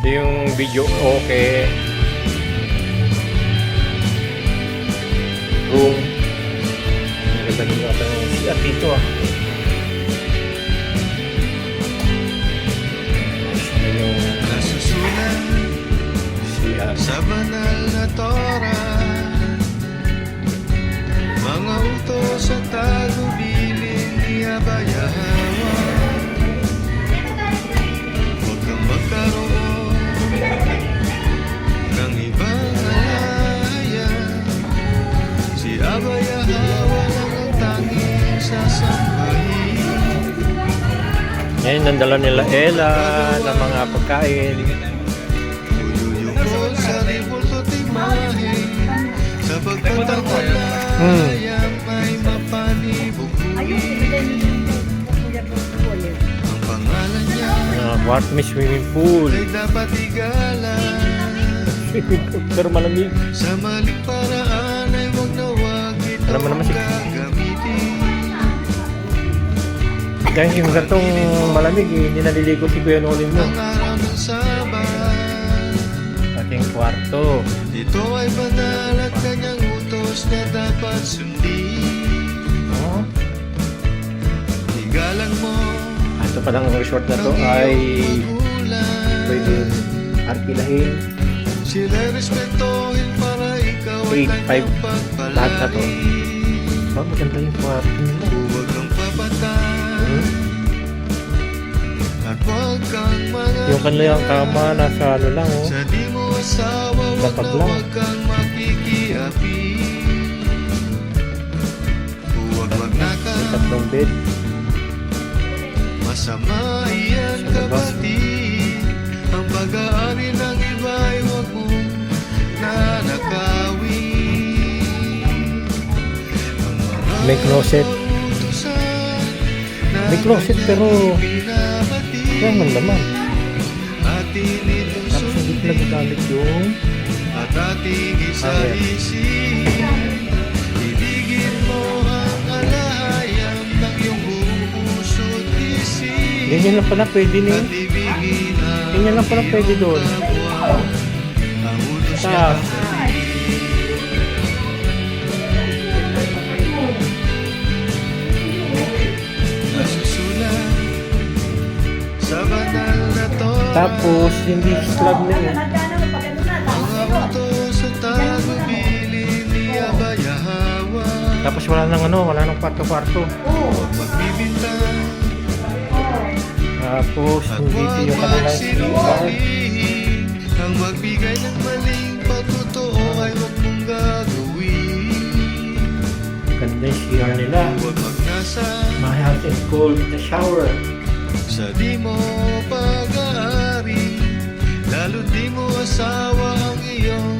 Yung video okay. Room. Ang ganda nila ata ng CR dito ah. Ano yung Nasusulat CR? sa banal na Tora, mga utos at tagubilin ni Abayahawa. Huwag kang magkaroon ng ibang alaya. Si Abayahawa lang ang tanging sasambahin. Ngayon, nandala nila Ella ng mga pagkain. Uyuyukol sa ribulto timahin, sapagkat ang kalayaan ay mapanibubuhin. Ang pangalan niya Quart may swimming pool. ay dapat igalan. Swimming pool, pero malamig. Sa maling paraan ay wag na wag ito Alam mo naman si- gagamitin. Dahil yung gantong malamig, hindi naliligo si Kuya Nolin mo. Ang araw ng Sabat, Ating kwarto. ito ay banal at kanyang utos na dapat sundin. Oh. Igalang mo Ito pa lang resort na to ay pwede arkilahin. sila respetuhin para ikaw ay 8-5 kanyang lahat na to. pagpalain. Oh, maganda yung kwarto nila. Huwag kang papatay at huwag kang mga Yung kanilang kama nasa ano lang oh. sa di mo asawa, huwag Lapag na lang. huwag kang makikiapi. Huwag May magnakaw, tatlong bed. masama iyan Sa labas. kapatid. Ang pag-aari ng iba ay huwag mong nanakawin. Ang mga May closet. utusan na May closet pero pinapatid. kaya man naman. Atin itong Tapos hindi ko nagagamit yung at ating isa-isip. Ibigin mo ang alahayam ng iyong buong puso't isip. ganyan lang pala pwede na At yun. ibigin ang Ganyan lang pala pwede doon. kapwa, ang utos Sa- niya. Nasusulat sa banal na Tora, Tapos hindi slab na yun. mga utos at tagubilin ni Abayahawa. Tapos wala nang ano, wala nang kwarto-kwarto. Magbibintang Tapos at hindi huwag yung kanilang CR. magsinungaling. Ang magbigay ng maling patotoo ay huwag mong gagawin. Ganda yung CR nila. Huwag magnasa My house is cold, the shower. sa di mo pag-aari, lalo di mo asawa ang iyong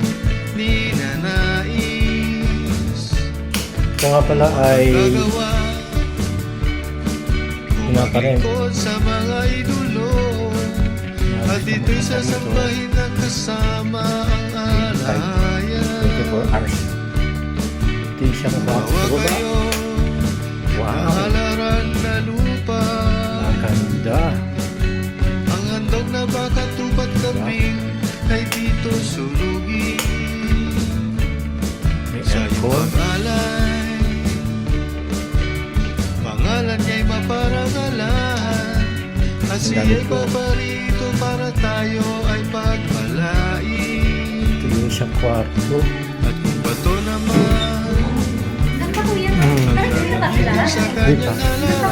ninanais. Ito nga pala ay Gagawa Nga pa rin. maglingkod sa mga idolo, at ito'y sasambahin ng kasama ang alayan. 24 hours. Ito yung siyang box. Bawa Diba ba? kayo Wow. mahalaran na lupa, Maganda. ang handog na baka tupat kambing ay dito sunugin. May Sa iyong aircon. pag-alay, pangalan niya'y maparangalan, at siya'y paparito para tayo ay pagpalain. Ito yung siyang kwarto. At kung bato naman sa Di pa. kanyang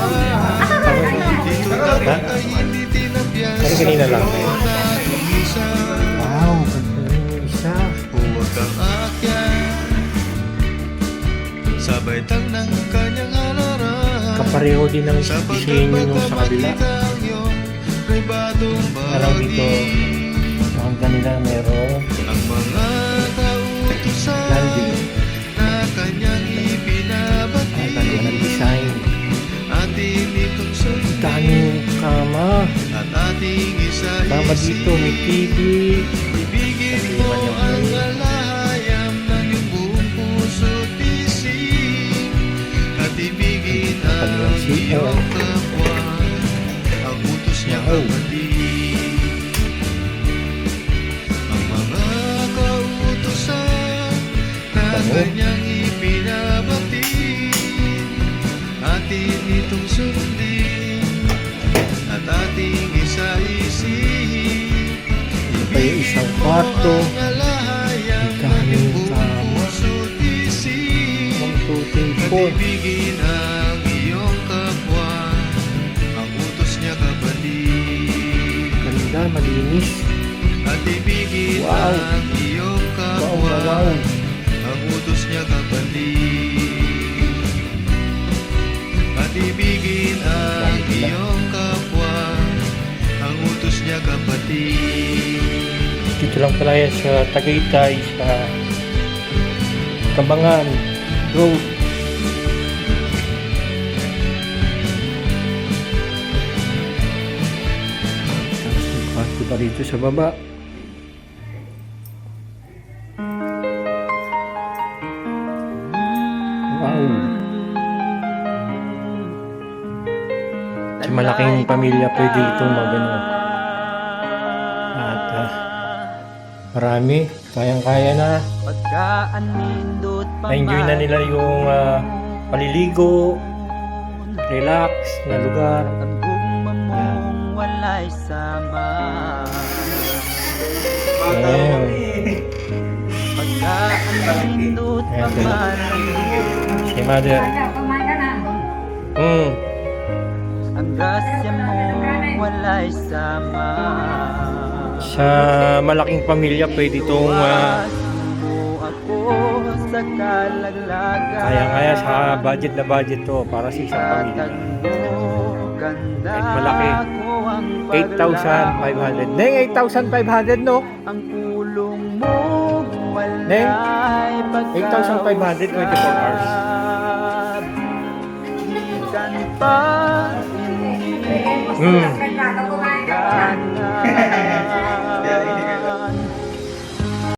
halaran, dito dapat ay hindi tinapyan. Ano kanina lang? Isa, Wow, ganda yung isa. huwag kang aakyat, sabay tang ng kanyang halaran. Kapareho din ng Sapagkat disenyo nung sa kabila. magkamakita ang iyong pribadong Parang dito, bahagi. ang kanila merong Ang mga kautusan landing. na kanyang Ay, talaga ng ibinabati, design. atin itong sundin. Daming kama. At ating isa-isip, Kama dito, may TV. ibigin mo ang alahayam ng iyong buong puso't isip. At ibigin ang iyong kapwa, ang utos niya Wow. kapatid. kanyang ipinabati, atin itong sundin at ating isa-isip. Ito pa yung isang kwarto. Daming kama. 1, 2, 3, 4. Pag-ibigin ang iyong kapwa, ang utos niya kapatid. Ganda, malinis. At ibigin Wow. ang iyong Wow, kapwa, wow. ang utos niya kapatid. At ibigin ang iyong kapwa, ang utos niya kapatid. Dito lang pala yan sa Tagaytay, sa Kabangan Road. Tapos may kwarto pa dito sa baba. Wow! Sa malaking pamilya pwede itong magano. At marami, kayang-kaya na. Na-enjoy na nila yung paliligo, relax na lugar. Ayan. Ayan sila. Si mother. Ang grasya mo wala'y sama. Sa malaking pamilya pwede itong kaya-kaya sa budget na budget to para sa isang pamilya. Kahit malaki. 8,500. Neng, 8,500 no? Ang pulong mo Neng, wala'y 8,500, 24 hours. Kanta,